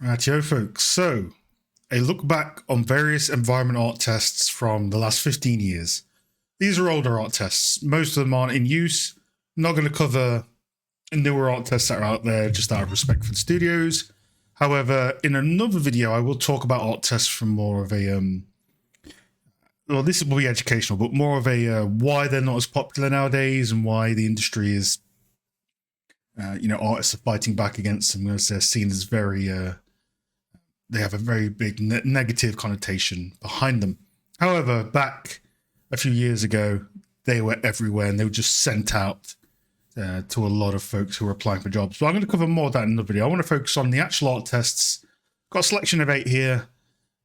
Rightio folks, so a look back on various environment art tests from the last 15 years. These are older art tests, most of them aren't in use. I'm not going to cover newer art tests that are out there just out of respect for the studios. However, in another video I will talk about art tests from more of a, well, this will be educational, but more of a why they're not as popular nowadays and why the industry is, artists are fighting back against them as they're seen as very, they have a very big negative connotation behind them. However, back a few years ago, they were everywhere and they were just sent out to a lot of folks who were applying for jobs. But I'm going to cover more of that in the video. I want to focus on the actual art tests. Got a selection of 8 here,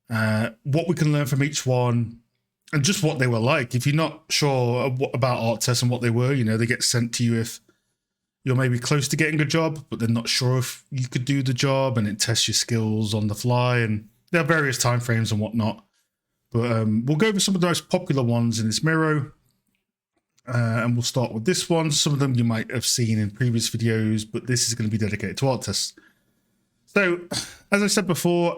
what we can learn from each one, and just what they were like. If you're not sure about art tests and what they were, they get sent to you if you're maybe close to getting a job, but they're not sure if you could do the job, and it tests your skills on the fly, and there are various timeframes and whatnot. But we'll go over some of the most popular ones in this Miro, and we'll start with this one. Some of them you might have seen in previous videos, but this is going to be dedicated to art tests. So, as I said before,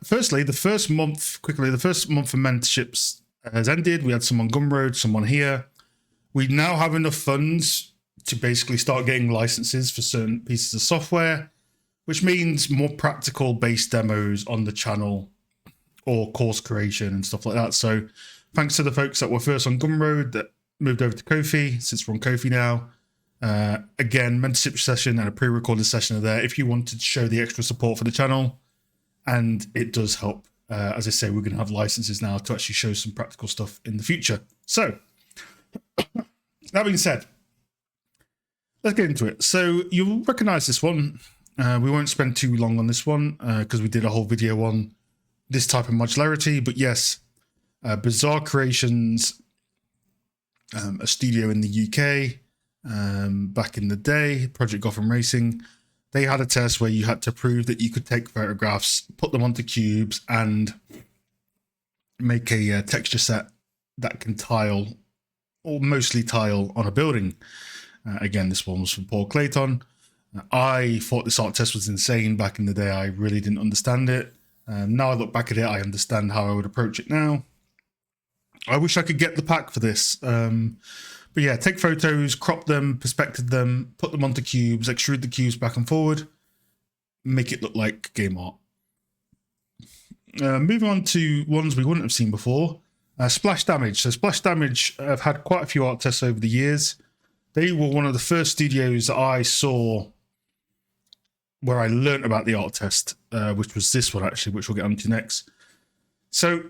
firstly, the first month of mentorships has ended. We had some on Gumroad, some on here. We now have enough funds to basically start getting licenses for certain pieces of software, which means more practical based demos on the channel or course creation and stuff like that. So thanks to the folks that were first on Gumroad that moved over to Ko-fi, since we're on Ko-fi now. Again, mentorship session and a pre-recorded session are there if you wanted to show the extra support for the channel. And it does help. As I say, we're going to have licenses now to actually show some practical stuff in the future. So that being said, let's get into it. So you'll recognize this one. We won't spend too long on this one because we did a whole video on this type of modularity. But yes, Bizzare Creations, a studio in the UK back in the day, Project Gotham Racing, they had a test where you had to prove that you could take photographs, put them onto cubes, and make a texture set that can tile, or mostly tile, on a building. Again, this one was from Paul Clayton. I thought this art test was insane back in the day. I really didn't understand it. Now I look back at it, I understand how I would approach it now. I wish I could get the pack for this. But yeah, take photos, crop them, perspective them, put them onto cubes, extrude the cubes back and forward, make it look like game art. Moving on to ones we wouldn't have seen before. Splash Damage. So Splash Damage, I've had quite a few art tests over the years. They were one of the first studios that I saw where I learnt about the art test, which was this one actually, which we'll get onto next. So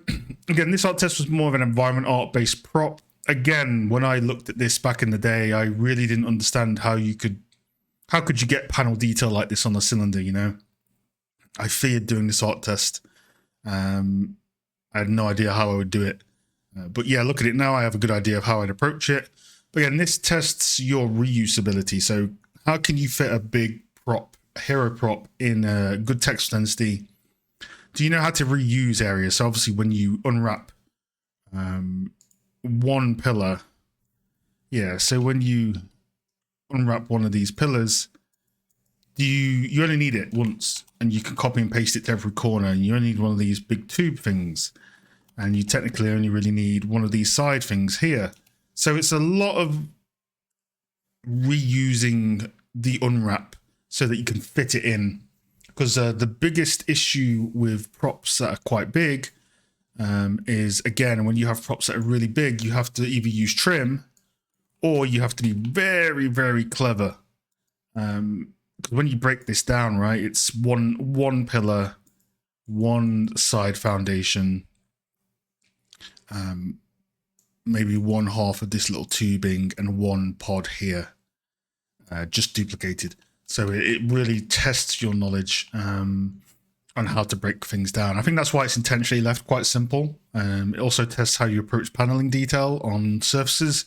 again, this art test was more of an environment art based prop. Again, when I looked at this back in the day, I really didn't understand how could you get panel detail like this on a cylinder, I feared doing this art test. I had no idea how I would do it. But yeah, look at it now, I have a good idea of how I'd approach it. But again, this tests your reusability. So how can you fit a big prop, a hero prop, in a good text density? Do you know how to reuse areas? So obviously when you unwrap one pillar, so when you unwrap one of these pillars, you only need it once, and you can copy and paste it to every corner, and you only need one of these big tube things, and you technically only really need one of these side things here. So it's a lot of reusing the unwrap so that you can fit it in. Because the biggest issue with props that are quite big is, again, when you have props that are really big, you have to either use trim or you have to be very, very clever. Because when you break this down, right, it's one pillar, one side foundation, maybe one half of this little tubing, and one pod here, just duplicated. So it really tests your knowledge on how to break things down. I think that's why it's intentionally left quite simple. It also tests how you approach paneling detail on surfaces,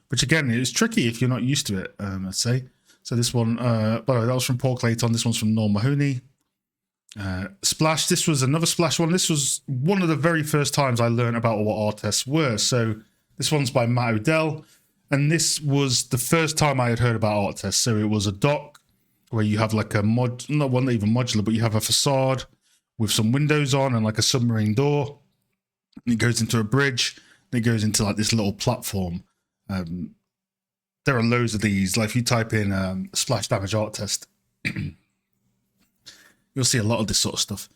which again is tricky if you're not used to it, let's say. So this one, by the way, that was from Paul Clayton. This one's from Norm Mahoney. Splash, this was another Splash one. This was one of the very first times I learned about what art tests were. So this one's by Matt Odell. And this was the first time I had heard about art tests. So it was a doc where you have like a not even modular, but you have a facade with some windows on and like a submarine door. It goes into a bridge. It goes into like this little platform. There are loads of these. Like if you type in splash damage art test, you'll see a lot of this sort of stuff.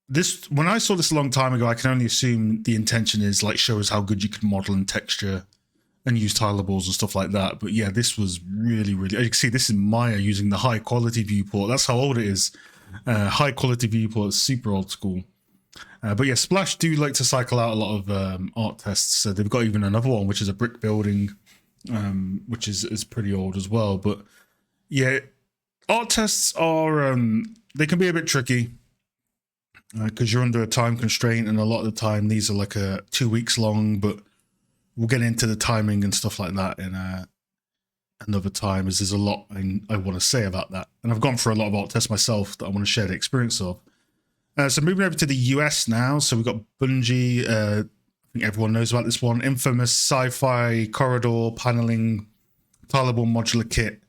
This, when I saw this a long time ago, I can only assume the intention is like show us how good you can model and texture and use tilables and stuff like that. But yeah, this was really, really, as you can see, this is Maya using the high quality viewport. That's how old it is. High quality viewport, super old school. But yeah, Splash do like to cycle out a lot of art tests. So they've got even another one, which is a brick building, which is pretty old as well. But yeah, art tests are, they can be a bit tricky because you're under a time constraint. And a lot of the time, these are like 2 weeks long, but we'll get into the timing and stuff like that in another time, as there's a lot I want to say about that. And I've gone for a lot of art tests myself that I want to share the experience of. So moving over to the US now. So we've got Bungie. I think everyone knows about this one. Infamous sci-fi corridor paneling tileable modular kit.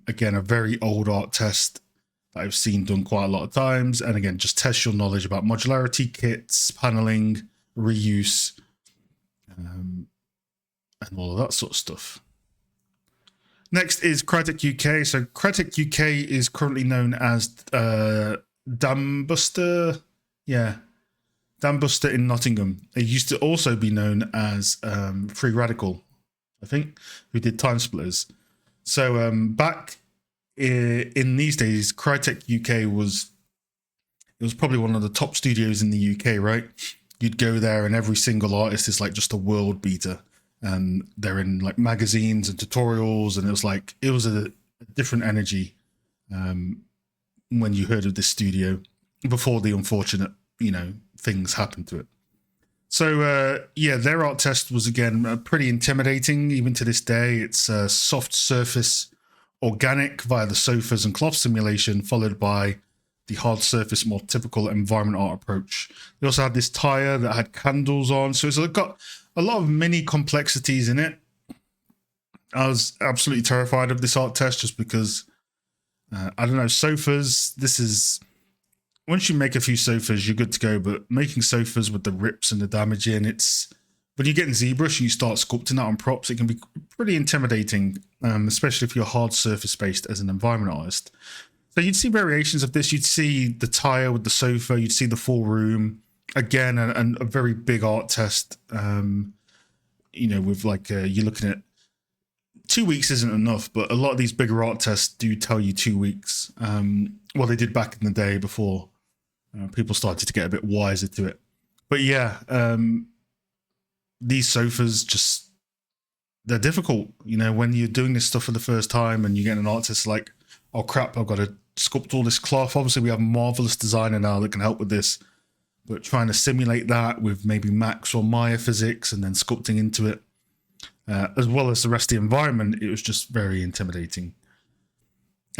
Again, a very old art test that I've seen done quite a lot of times. And again, just test your knowledge about modularity, kits, paneling, reuse, and all of that sort of stuff. Next is Crytek UK. So Crytek UK is currently known as Dambuster. Yeah, Dambuster in Nottingham. It used to also be known as Free Radical, I think, who did Time Splitters. So back in these days, Crytek UK was probably one of the top studios in the UK, right? You'd go there and every single artist is like just a world beater. And they're in like magazines and tutorials, and it was a different energy when you heard of this studio before the unfortunate, things happened to it. So yeah, their art test was again pretty intimidating even to this day. It's a soft surface organic via the sofas and cloth simulation, followed by the hard surface, more typical environment art approach. They also had this tire that had candles on, so it's got a lot of mini complexities in it. I was absolutely terrified of this art test just because, I don't know, sofas, this is, once you make a few sofas, you're good to go, but making sofas with the rips and the damage in, when you get in ZBrush and you start sculpting that on props, it can be pretty intimidating, especially if you're hard surface based as an environment artist. So you'd see variations of this. You'd see the tire with the sofa, you'd see the full room. Again, a very big art test, with like, you're looking at 2 weeks isn't enough, but a lot of these bigger art tests do tell you 2 weeks. Well, they did back in the day before people started to get a bit wiser to it. But yeah, these sofas they're difficult. When you're doing this stuff for the first time and you get an artist like, oh crap, I've got to sculpt all this cloth. Obviously, we have a marvelous designer now that can help with this. But trying to simulate that with maybe Max or Maya physics and then sculpting into it, as well as the rest of the environment, it was just very intimidating.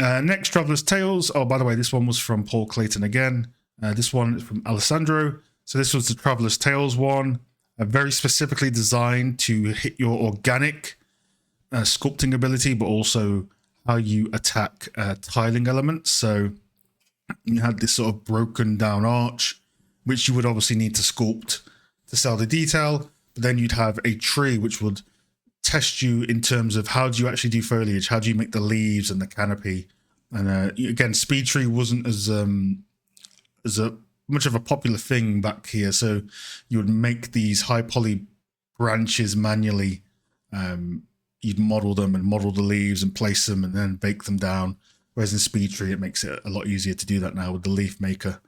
Next, Traveler's Tales. Oh, by the way, this one was from Paul Clayton again. This one is from Alessandro. So this was the Traveler's Tales one, very specifically designed to hit your organic sculpting ability, but also how you attack tiling elements. So you had this sort of broken down arch, which you would obviously need to sculpt to sell the detail. But then you'd have a tree, which would test you in terms of how do you actually do foliage? How do you make the leaves and the canopy? And again, speed tree wasn't as much of a popular thing back here. So you would make these high poly branches manually. You'd model them and model the leaves and place them and then bake them down. Whereas in speed tree, it makes it a lot easier to do that now with the leaf maker.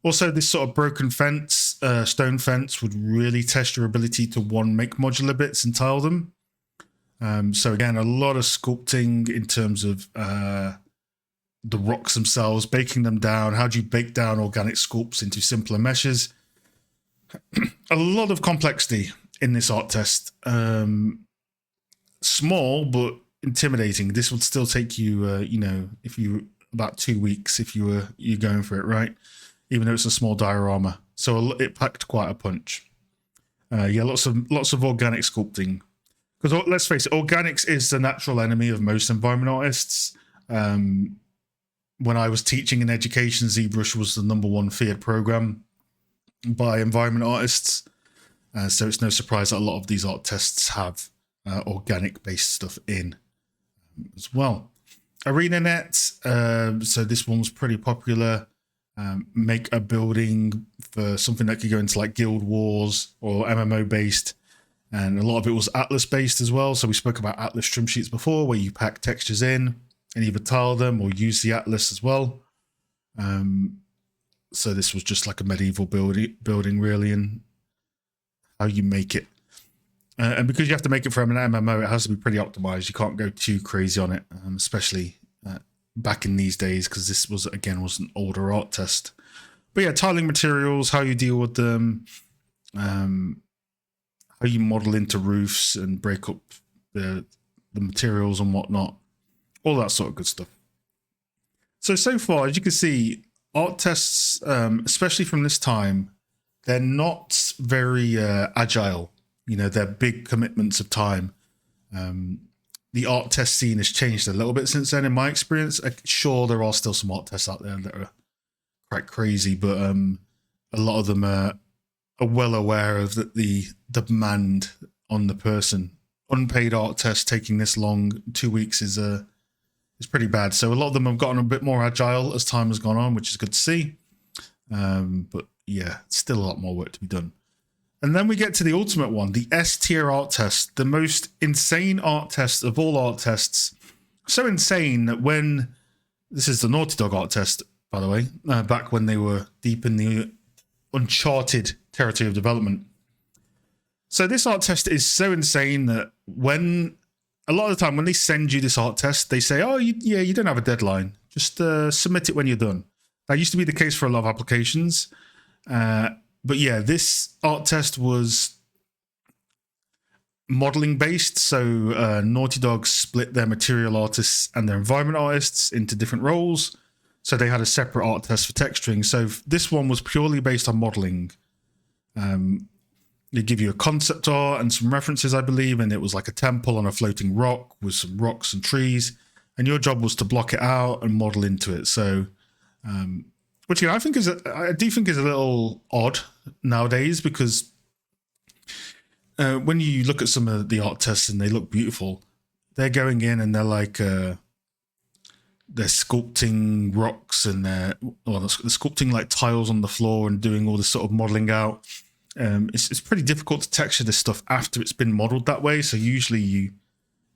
Also, this sort of broken fence, stone fence, would really test your ability to make modular bits and tile them. So again, a lot of sculpting in terms of the rocks themselves, baking them down. How do you bake down organic sculpts into simpler meshes? A lot of complexity in this art test. Small, but intimidating. This would still take you, if you about 2 weeks if you're going for it, right? Even though it's a small diorama. So it packed quite a punch. Yeah, lots of organic sculpting. because let's face it, organics is the natural enemy of most environment artists. When I was teaching in education, ZBrush was the #1 feared program by environment artists. So it's no surprise that a lot of these art tests have organic-based stuff in as well. ArenaNet, so this one was pretty popular. Make a building for something that could go into like Guild Wars or MMO-based. And a lot of it was Atlas-based as well. So we spoke about Atlas trim sheets before, where you pack textures in and either tile them or use the Atlas as well. So this was just like a medieval building really, and how you make it. And because you have to make it from an MMO, it has to be pretty optimized. You can't go too crazy on it, especially back in these days, because this was an older art test. But yeah, tiling materials, how you deal with them, how you model into roofs and break up the materials and whatnot, all that sort of good stuff. So far, as you can see, art tests, especially from this time, they're not very agile. You know, they're big commitments of time. The art test scene has changed a little bit since then, in my experience. Sure, there are still some art tests out there that are quite crazy, but a lot of them are well aware of the demand on the person. Unpaid art test taking this long, 2 weeks, is pretty bad. So a lot of them have gotten a bit more agile as time has gone on, which is good to see. But yeah, still a lot more work to be done. And then we get to the ultimate one, the S tier art test, the most insane art test of all art tests. So insane that when, this is the Naughty Dog art test, by the way, back when they were deep in the uncharted territory of development. So this art test is so insane that when, a lot of the time when they send you this art test, they say, oh, you don't have a deadline. Just submit it when you're done. That used to be the case for a lot of applications. But yeah, this art test was modeling based. So Naughty Dog split their material artists and their environment artists into different roles. So they had a separate art test for texturing. So this one was purely based on modeling. They give you a concept art and some references, I believe, and it was like a temple on a floating rock with some rocks and trees. And your job was to block it out and model into it. So, which I do think is a little odd nowadays, because when you look at some of the art tests and they look beautiful, they're going in and they're like they're sculpting rocks and they're sculpting like tiles on the floor and doing all this sort of modeling out. It's pretty difficult to texture this stuff after it's been modeled that way. So usually you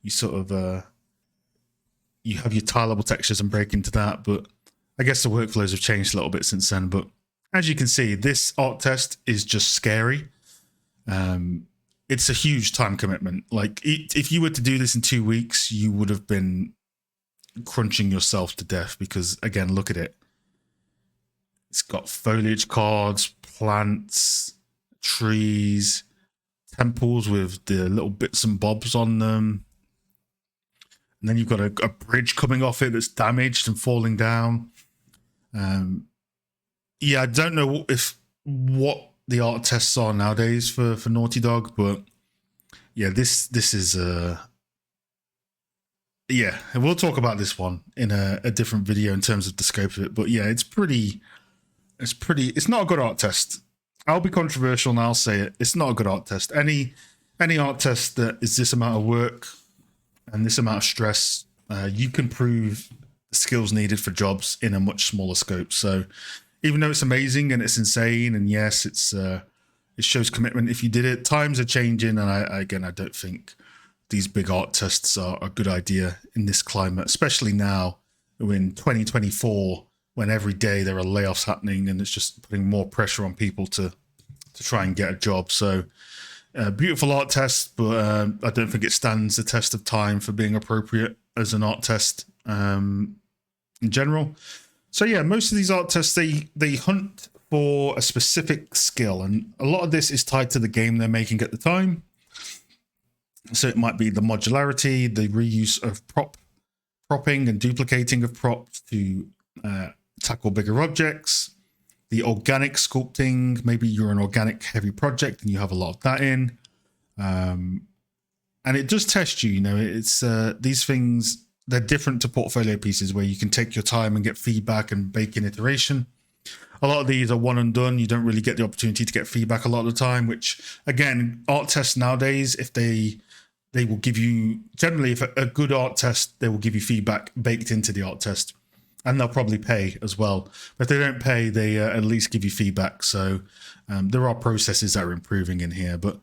sort of you have your tileable textures and break into that, but I guess the workflows have changed a little bit since then. But as you can see, this art test is just scary. It's a huge time commitment. Like if you were to do this in 2 weeks, you would have been crunching yourself to death, because again, look at it. It's got foliage cards, plants, trees, temples with the little bits and bobs on them. And then you've got a bridge coming off it that's damaged and falling down. Yeah, I don't know what the art tests are nowadays for Naughty Dog, but yeah, this is yeah, we'll talk about this one in a different video in terms of the scope of it. But yeah, it's not a good art test. I'll be controversial and I'll say it. It's not a good art test. Any art test that is this amount of work and this amount of stress, you can prove the skills needed for jobs in a much smaller scope. So even though it's amazing and it's insane, and yes, it shows commitment if you did it, times are changing, and I don't think these big art tests are a good idea in this climate, especially now in 2024, when every day there are layoffs happening and it's just putting more pressure on people to try and get a job. So beautiful art test, but I don't think it stands the test of time for being appropriate as an art test in general. So yeah, most of these art tests, they hunt for a specific skill, and a lot of this is tied to the game they're making at the time. So it might be the modularity, the reuse of propping and duplicating of props to tackle bigger objects, the organic sculpting. Maybe you're an organic heavy project and you have a lot of that in. and it does test you. You know, it's these things, they're different to portfolio pieces where you can take your time and get feedback and bake in iteration. A lot of these are one and done. You don't really get the opportunity to get feedback a lot of the time, which again, art tests nowadays, if they will give you, generally if a good art test, they will give you feedback baked into the art test, and they'll probably pay as well. But if they don't pay, they at least give you feedback. So there are processes that are improving in here. But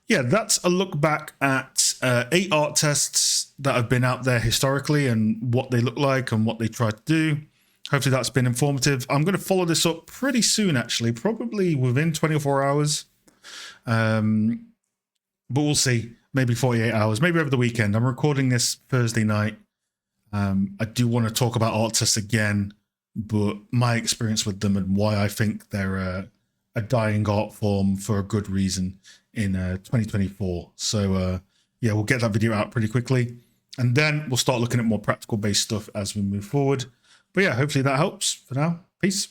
yeah, that's a look back at 8 art tests that have been out there historically and what they look like and what they try to do. Hopefully that's been informative. I'm going to follow this up pretty soon, actually, probably within 24 hours. But we'll see. Maybe 48 hours, maybe over the weekend. I'm recording this Thursday night. I do want to talk about art tests again, but my experience with them and why I think they're a dying art form for a good reason in 2024. So yeah, we'll get that video out pretty quickly, and then we'll start looking at more practical based stuff as we move forward. But yeah, hopefully that helps. For now, peace.